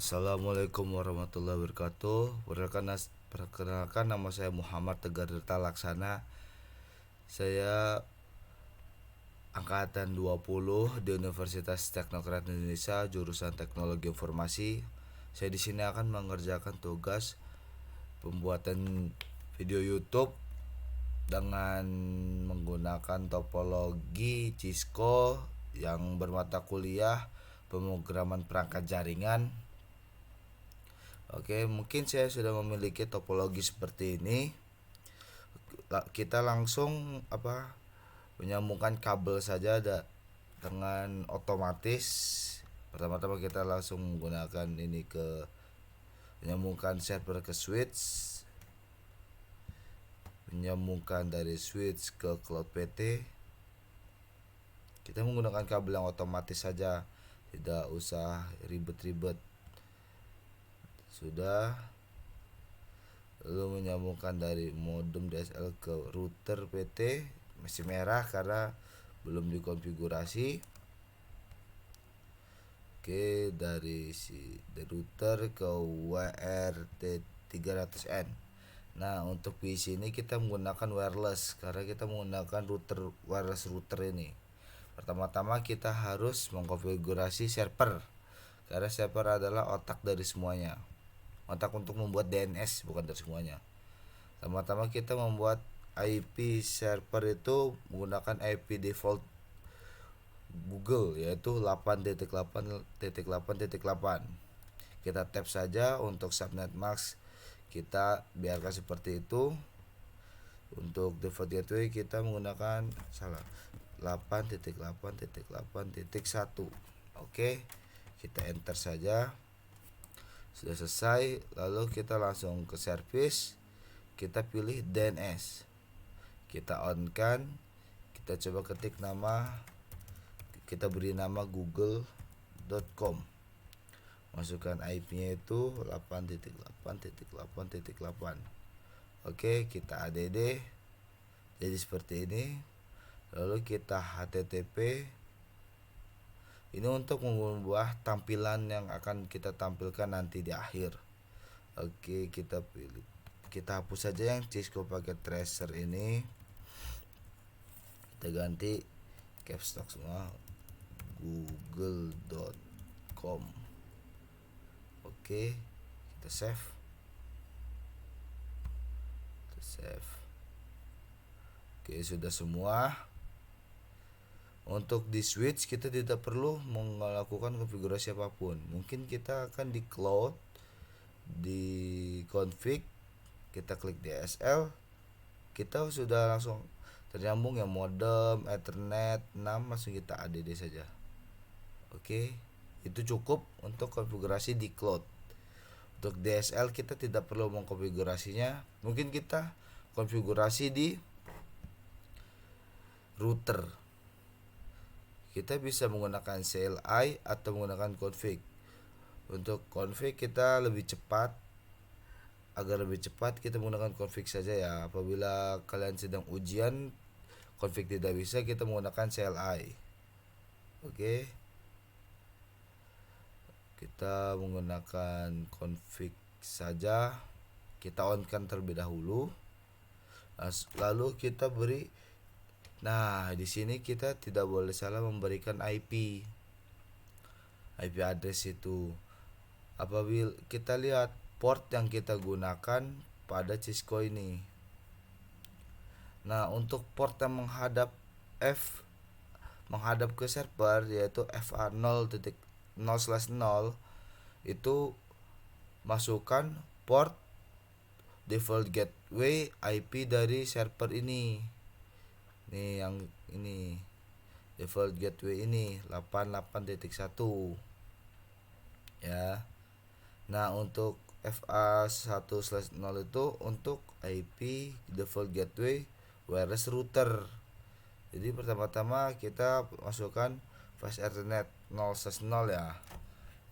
Assalamualaikum warahmatullahi wabarakatuh. Perkenalkan nama saya Muhammad Tegar Tirta Laksana. Saya angkatan 20 di Universitas Teknokrat Indonesia, jurusan Teknologi Informasi. Saya di sini akan mengerjakan tugas pembuatan video YouTube dengan menggunakan topologi Cisco yang bermata kuliah pemrograman perangkat jaringan. Oke, mungkin saya sudah memiliki topologi seperti ini. Kita langsung menyambungkan kabel saja dengan otomatis. Pertama-tama kita langsung menggunakan ini menyambungkan server ke switch, menyambungkan dari switch ke cloud PT. Kita menggunakan kabel yang otomatis saja, tidak usah ribet-ribet. Sudah, lalu menyambungkan dari modem DSL ke router PT, masih merah karena belum dikonfigurasi. Oke, dari router ke WRT300N. Nah, untuk PC ini kita menggunakan wireless karena kita menggunakan wireless router ini. Pertama-tama kita harus mengkonfigurasi server karena server adalah otak dari semuanya. Otak untuk membuat DNS, bukan dari semuanya. Pertama-tama kita membuat IP server itu menggunakan IP default Google, yaitu 8.8.8.8. Kita tap saja. Untuk subnet mask kita biarkan seperti itu. Untuk default gateway kita menggunakan 8.8.8.1. Oke, kita enter saja. Sudah selesai, lalu kita langsung ke service. Kita pilih DNS, kita on kan. Kita coba ketik nama, kita beri nama google.com. Masukkan IP nya itu 8.8.8.8. Oke, kita add. Jadi seperti ini. Lalu kita http. Ini untuk mengubah tampilan yang akan kita tampilkan nanti di akhir. Oke, kita hapus saja yang Cisco Packet Tracer ini. Kita ganti caps lock semua, google.com. Oke, kita save. Oke, sudah semua. Untuk di switch kita tidak perlu melakukan konfigurasi apapun. Mungkin kita akan di cloud, di config, kita klik DSL, kita sudah langsung ternyambung ya, modem, ethernet 6, langsung kita add saja. Oke, itu cukup untuk konfigurasi di cloud. Untuk DSL kita tidak perlu mengkonfigurasinya. Mungkin kita konfigurasi di router. Kita bisa menggunakan CLI atau menggunakan config. Untuk config kita lebih cepat. Agar lebih cepat kita menggunakan config saja ya. Apabila kalian sedang ujian config tidak bisa, kita menggunakan CLI. Oke. Kita menggunakan config saja. Kita on kan terlebih dahulu. Lalu kita beri. Nah, di sini kita tidak boleh salah memberikan IP address itu. Apabila kita lihat port yang kita gunakan pada Cisco ini. Nah, untuk port yang menghadap ke server, yaitu FA0.0/0, itu masukkan port default gateway IP dari server ini. Nih yang ini default gateway ini 88.1 ya. Nah, untuk FA1/0 itu untuk IP default gateway wireless router. Jadi pertama-tama kita masukkan fast ethernet 0/0 ya.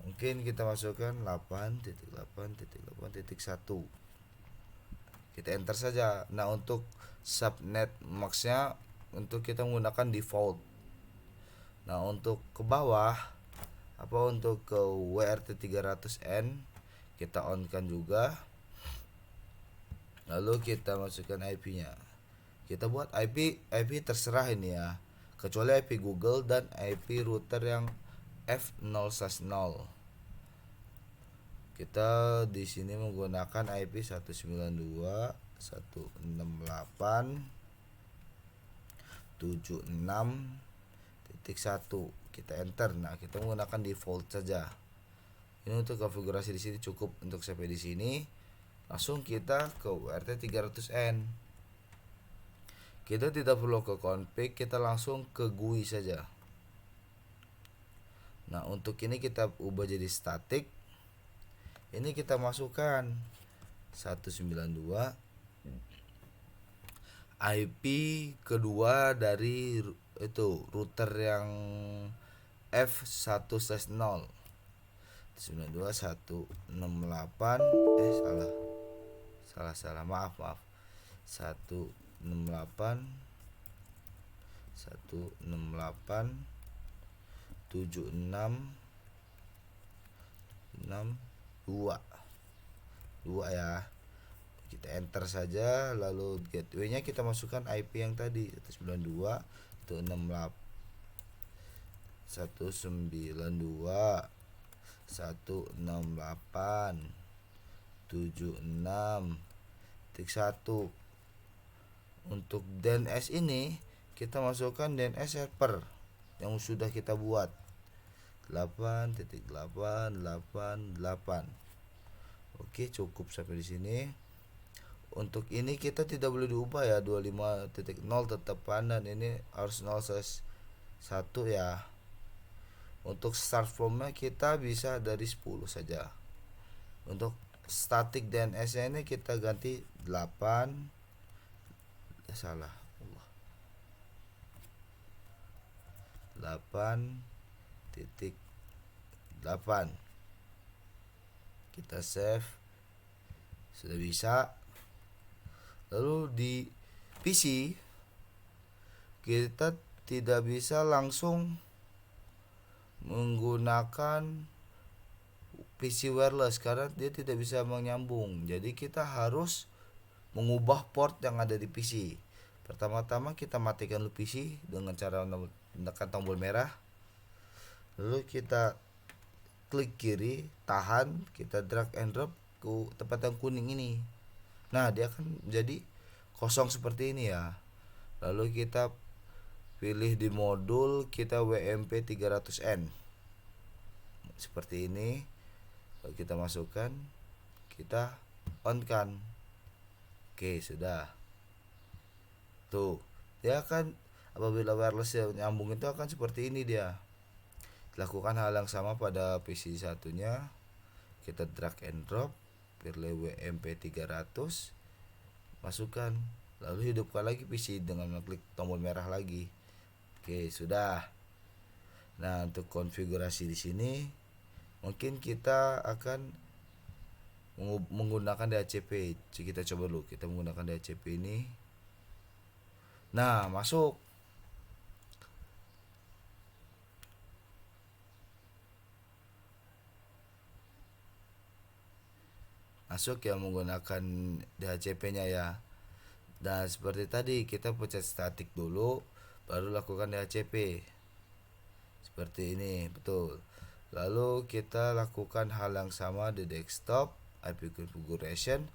Mungkin kita masukkan 8.8.8.1. Kita enter saja. Nah, untuk subnet max-nya untuk kita menggunakan default. Nah, untuk ke bawah untuk ke WRT 300N kita on kan juga. Lalu kita masukkan IP-nya. Kita buat IP terserah ini ya. Kecuali IP Google dan IP router yang F0/0. Kita di sini menggunakan IP 192.168.76.1. Kita enter. Nah, kita menggunakan default saja. Ini untuk konfigurasi di sini cukup untuk sampai di sini. Langsung kita ke WRT 300N. Kita tidak perlu ke config, kita langsung ke GUI saja. Nah, untuk ini kita ubah jadi static. Ini kita masukkan 192 IP kedua dari itu router yang F1/0. 92.168 salah maaf 168.168.76.2 ya. Kita enter saja, lalu gateway-nya kita masukkan IP yang tadi 192.168.76.1. Untuk DNS ini kita masukkan DNS server yang sudah kita buat 8.8.8.8. Oke, cukup sampai di sini. Untuk ini kita tidak boleh diubah ya, 25.0 tetap dan ini harus 0/1 ya. Untuk start from-nya kita bisa dari 10 saja. Untuk static DNS-nya ini kita ganti 8 8.8. Kita save. Sudah bisa. Lalu di PC kita tidak bisa langsung menggunakan PC wireless karena dia tidak bisa menyambung. Jadi kita harus mengubah port yang ada di PC. Pertama-tama kita matikan dulu PC dengan cara menekan tombol merah. Lalu kita klik kiri, tahan, kita drag and drop ke tempat yang kuning ini. Nah, dia akan jadi kosong seperti ini ya. Lalu kita pilih di modul, kita WMP 300N seperti ini. Lalu kita masukkan, kita on kan. Oke, sudah. Tuh, dia akan apabila wireless nyambung itu akan seperti ini dia. Lakukan hal yang sama pada PC satunya. Kita drag and drop, pilih WMP 300, masukkan, lalu hidupkan lagi PC dengan mengklik tombol merah lagi. Oke, sudah. Nah, untuk konfigurasi di sini mungkin kita akan menggunakan DHCP. Kita coba dulu, kita menggunakan DHCP ini. Nah, masuk. Masuk ya menggunakan DHCP-nya ya. Dan seperti tadi kita pencet static dulu, baru lakukan DHCP. Seperti ini, betul. Lalu kita lakukan hal yang sama di desktop, IP configuration.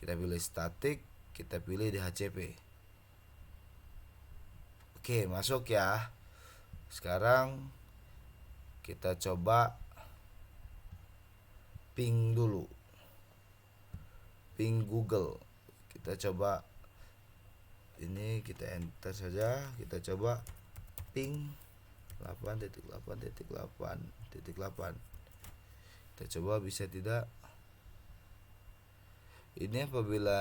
Kita pilih static, kita pilih DHCP. Oke, masuk ya. Sekarang kita coba ping dulu. Ping Google. Kita coba ini, kita enter saja, kita coba ping 8.8.8.8. Kita coba bisa tidak. Ini apabila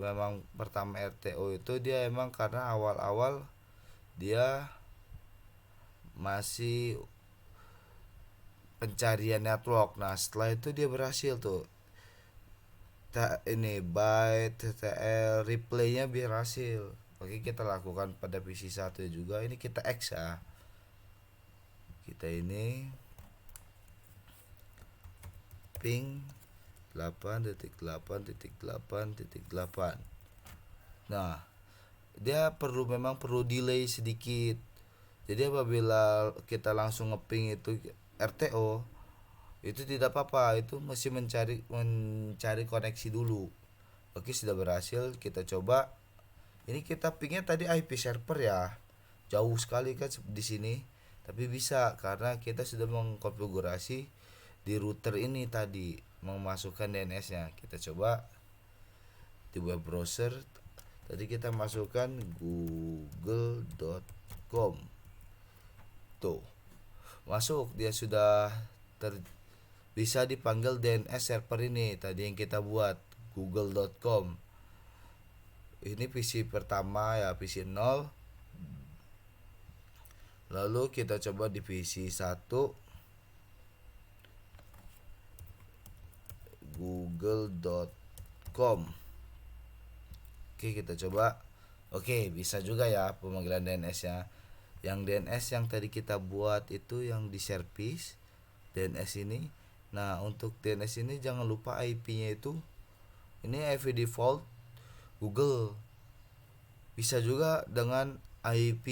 memang pertama RTO itu dia emang karena awal-awal dia masih pencarian network. Nah, setelah itu dia berhasil tuh. Ini byte TTL replaynya berhasil. Oke, kita lakukan pada PC 1 juga. Ini kita X ya. Kita ini ping 8.8.8.8. Nah, dia memang perlu delay sedikit. Jadi apabila kita langsung ngeping itu RTO, itu tidak apa-apa, itu mesti mencari koneksi dulu. Oke, sudah berhasil, kita coba. Ini kita pingnya tadi IP server ya, jauh sekali kan di sini, tapi bisa karena kita sudah mengkonfigurasi di router ini tadi, memasukkan DNS-nya. Kita coba di web browser. Tadi kita masukkan google.com. Tuh, masuk, dia sudah bisa dipanggil DNS server ini tadi yang kita buat, google.com. Ini PC pertama ya, PC 0. Lalu kita coba di PC 1, google.com. Oke, kita coba. Oke, bisa juga ya pemanggilan DNS-nya. Yang DNS yang tadi kita buat itu yang di service DNS ini. Nah, untuk DNS ini jangan lupa IP-nya itu, ini IP default Google. Bisa juga dengan IP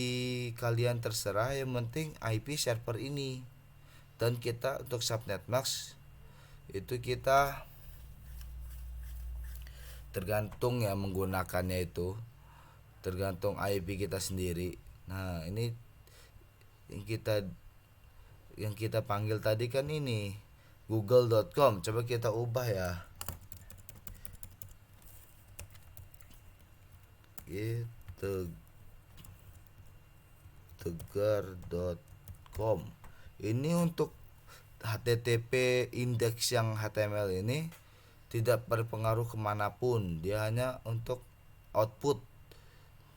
kalian terserah, yang penting IP server ini. Dan kita untuk subnet mask itu kita tergantung ya menggunakannya, itu tergantung IP kita sendiri. Nah, ini yang kita panggil tadi kan ini google.com. Coba kita ubah ya, tegar.com. Ini untuk HTTP index yang HTML ini tidak berpengaruh kemanapun, dia hanya untuk output.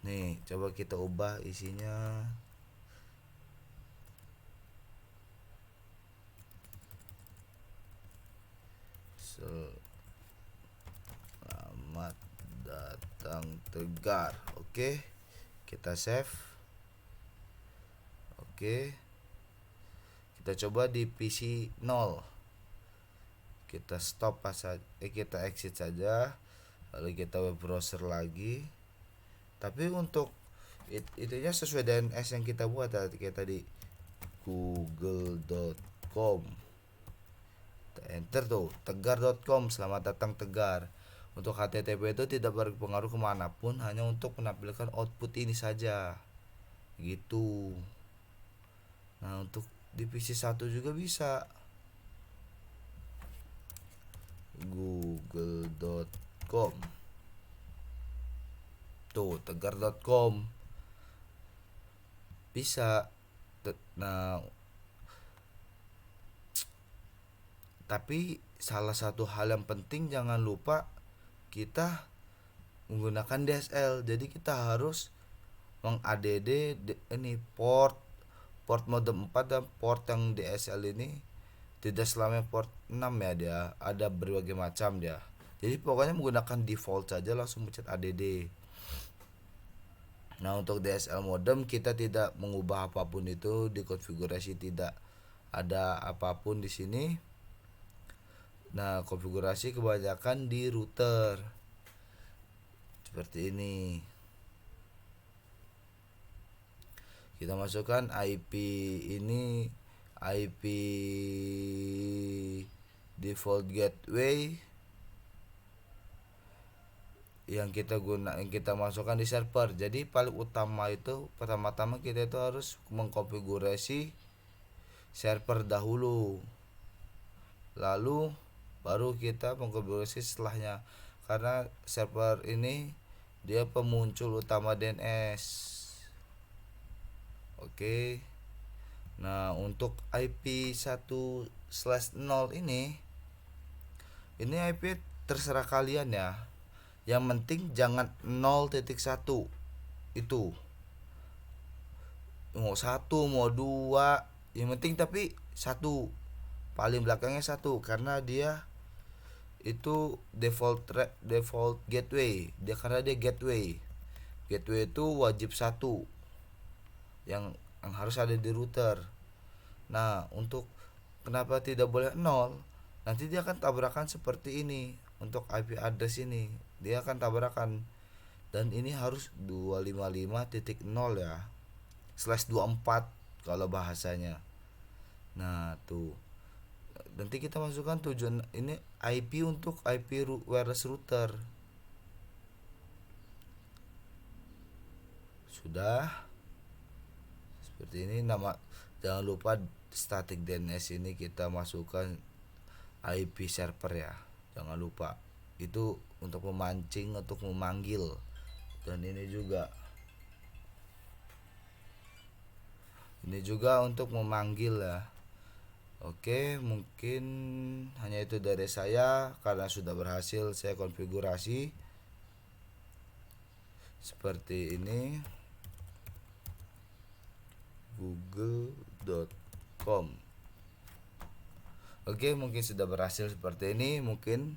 Nih, coba kita ubah isinya. Selamat datang Tegar. Oke, kita save. Oke, kita coba di PC 0. Kita stop kita exit saja, lalu kita web browser lagi. Tapi untuk itunya sesuai DNS yang kita buat kayak tadi, google.com. Enter tuh, tegar.com. Selamat datang Tegar. Untuk HTTP itu tidak berpengaruh kemanapun, hanya untuk menampilkan output ini saja gitu. Nah, untuk di PC 1 juga bisa, google.com. Tuh, tegar.com bisa. Nah, tapi salah satu hal yang penting, jangan lupa kita menggunakan DSL. Jadi kita harus meng-add ini port modem 4 dan port yang DSL ini tidak selamanya port 6 ya, dia ada berbagai macam dia. Jadi pokoknya menggunakan default saja, langsung pencet ADD. Nah, untuk DSL modem kita tidak mengubah apapun itu di konfigurasi, tidak ada apapun di sini. Nah, konfigurasi kebanyakan di router seperti ini. Kita masukkan IP ini, IP default gateway yang kita masukkan di server. Jadi paling utama itu pertama-tama kita itu harus mengkonfigurasi server dahulu, lalu baru kita mengkonfigurasi setelahnya, karena server ini dia pemuncul utama DNS. Oke. Nah, untuk IP 1/0 ini IP terserah kalian ya. Yang penting jangan 0.1 itu. Mau 1, mau 2, yang penting tapi 1. Paling belakangnya 1, karena dia itu default gateway. Karena dia gateway. Gateway itu wajib 1 yang harus ada di router. Nah, untuk kenapa tidak boleh 0? nanti dia akan tabrakan seperti ini. Untuk IP address ini dia akan tabrakan, dan ini harus 255.0 ya, /24 kalau bahasanya. Nah tuh, nanti kita masukkan tujuan ini IP untuk IP wireless router. Sudah seperti ini. Nama, jangan lupa static DNS ini kita masukkan IP server ya, jangan lupa. Itu untuk memancing, untuk memanggil. Dan ini juga untuk memanggil ya. Oke, mungkin hanya itu dari saya karena sudah berhasil saya konfigurasi seperti ini, google.com. Oke, mungkin sudah berhasil seperti ini. Mungkin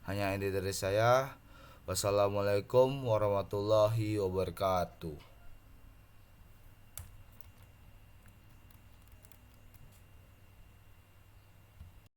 hanya ini dari saya. Wassalamualaikum warahmatullahi wabarakatuh.